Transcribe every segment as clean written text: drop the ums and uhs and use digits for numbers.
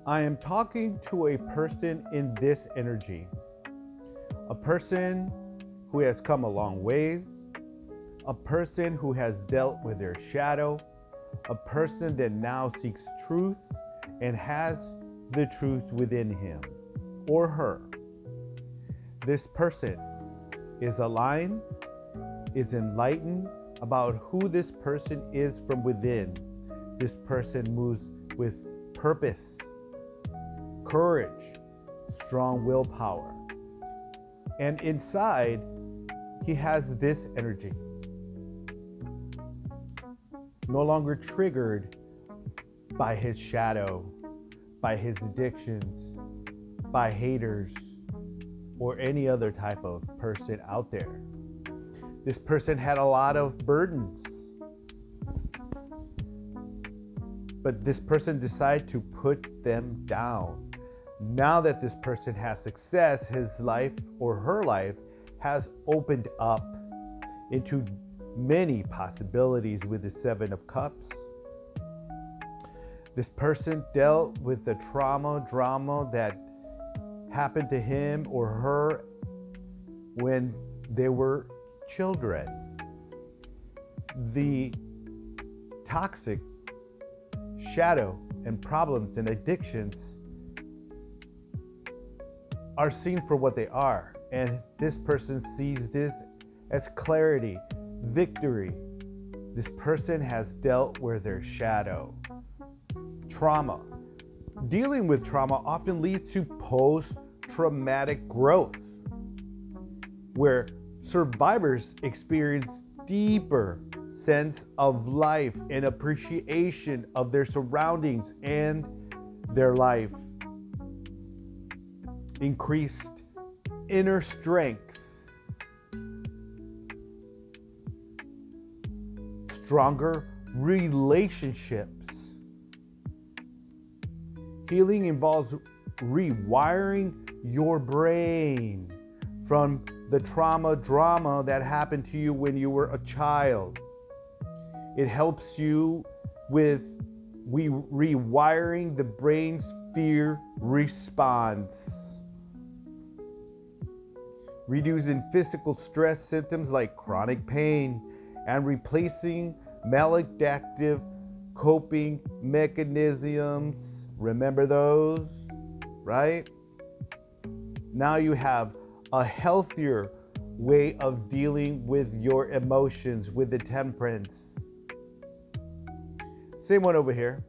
I am talking to a person in this energy, a person who has come a long ways, a person who has dealt with their shadow, a person that now seeks truth and has the truth within him or her. This person is aligned, is enlightened about who this person is from within. This person moves with purpose, courage, strong willpower. And inside, he has this energy. No longer triggered by his shadow, by his addictions, by haters, or any other type of person out there. This person had a lot of burdens, but this person decided to put them down. Now that this person has success, his life or her life has opened up into many possibilities with the Seven of Cups. This person dealt with the drama that happened to him or her when they were children. The toxic shadow and problems and addictions are seen for what they are. And this person sees this as clarity, victory. This person has dealt with their shadow. Trauma. Dealing with trauma often leads to post-traumatic growth, where survivors experience deeper sense of life and appreciation of their surroundings and their life. Increased inner strength, stronger relationships. Healing involves rewiring your brain from the drama that happened to you when you were a child. It helps you with rewiring the brain's fear response. Reducing physical stress symptoms like chronic pain and replacing maladaptive coping mechanisms. Remember those, right? Now you have a healthier way of dealing with your emotions with the Temperance. Same one over here.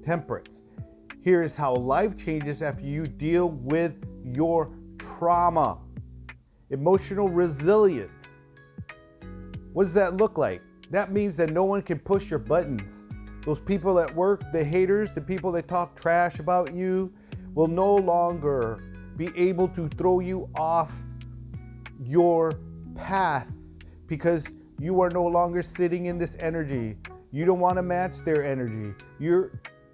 Temperance. Here is how life changes after you deal with your trauma. Emotional resilience. What does that look like? That means that no one can push your buttons. Those people at work, the haters, the people that talk trash about you, will no longer be able to throw you off your path because you are no longer sitting in this energy. You don't want to match their energy. You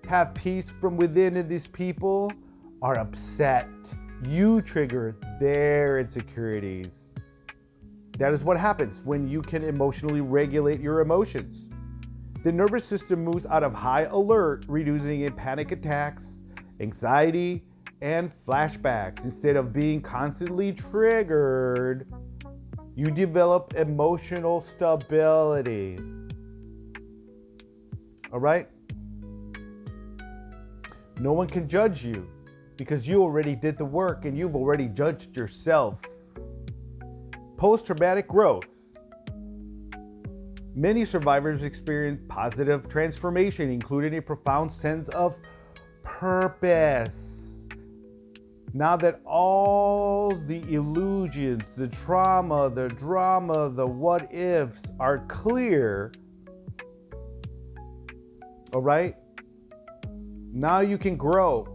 have peace from within, and these people are upset. You trigger their insecurities. That is what happens when you can emotionally regulate your emotions. The nervous system moves out of high alert, reducing in panic attacks, anxiety, and flashbacks. Instead of being constantly triggered, you develop emotional stability. All right? No one can judge you because you already did the work and you've already judged yourself. Post-traumatic growth. Many survivors experience positive transformation, including a profound sense of purpose. Now that all the illusions, the trauma, the drama, the what ifs are clear, all right? Now you can grow.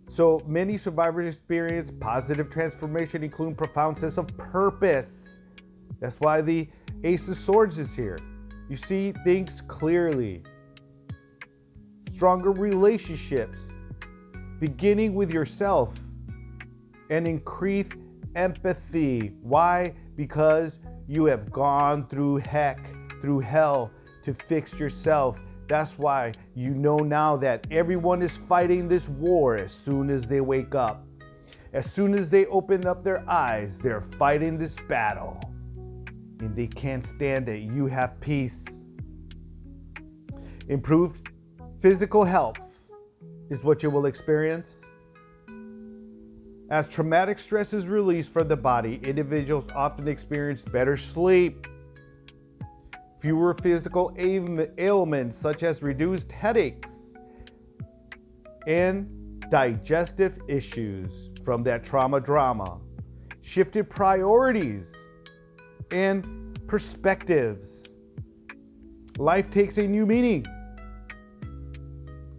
So many survivors experience positive transformation, including profound sense of purpose. That's why the Ace of Swords is here. You see things clearly. Stronger relationships, beginning with yourself, and increased empathy. Why? Because you have gone through heck, through hell to fix yourself, That's why you know now that everyone is fighting this war as soon as they wake up. As soon as they open up their eyes, they're fighting this battle. And they can't stand that you have peace. Improved physical health is what you will experience. As traumatic stress is released from the body, individuals often experience better sleep, fewer physical ailments such as reduced headaches, and digestive issues from that trauma drama, shifted priorities and perspectives. Life takes a new meaning,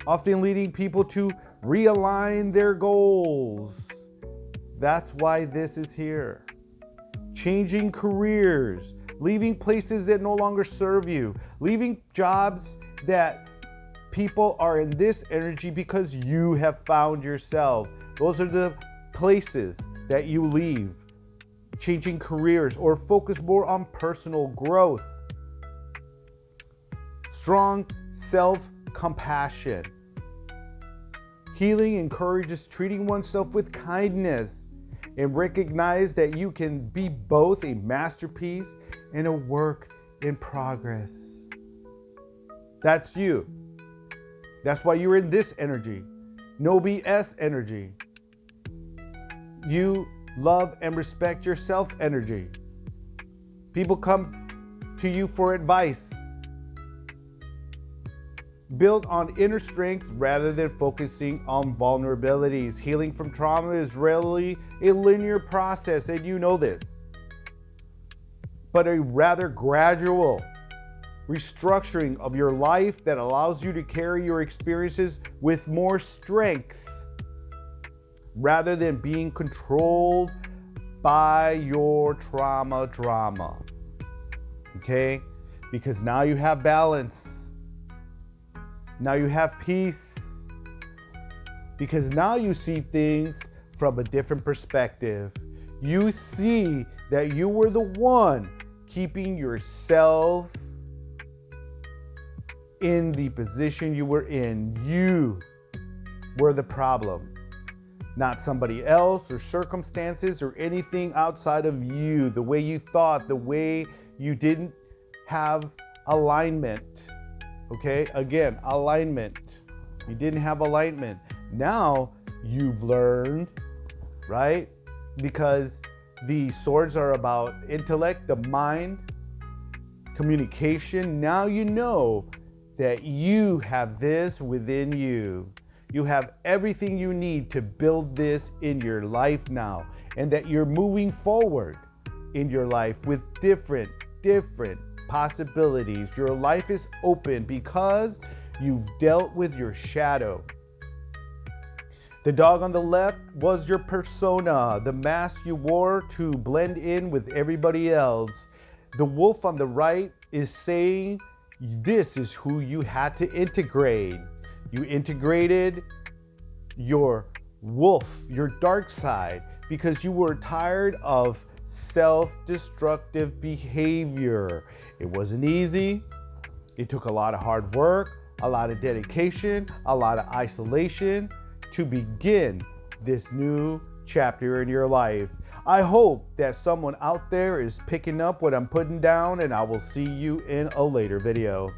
often leading people to realign their goals. That's why this is here. Changing careers, leaving places that no longer serve you, leaving jobs that people are in this energy because you have found yourself. Those are the places that you leave. Changing careers or focus more on personal growth. Strong self-compassion. Healing encourages treating oneself with kindness and recognize that you can be both a masterpiece and a work in progress. That's you. That's why you're in this energy. No BS energy. You love and respect yourself energy. People come to you for advice. Build on inner strength rather than focusing on vulnerabilities. Healing from trauma is rarely a linear process, and you know this, but a rather gradual restructuring of your life that allows you to carry your experiences with more strength rather than being controlled by your trauma drama. Okay? Because now you have balance. Now you have peace. Because now you see things from a different perspective. You see that you were the one keeping yourself in the position you were in. You were the problem, not somebody else or circumstances or anything outside of you. The way you thought, the way you didn't have alignment. Okay, again, alignment. You didn't have alignment. Now you've learned, right? Because the swords are about intellect, the mind, communication. Now you know that you have this within you. You have everything you need to build this in your life now, and that you're moving forward in your life with different possibilities. Your life is open because you've dealt with your shadow. The dog on the left was your persona, the mask you wore to blend in with everybody else. The wolf on the right is saying this is who you had to integrate. You integrated your wolf, your dark side, because you were tired of self-destructive behavior. It wasn't easy. It took a lot of hard work, a lot of dedication, a lot of isolation to begin this new chapter in your life. I hope that someone out there is picking up what I'm putting down, and I will see you in a later video.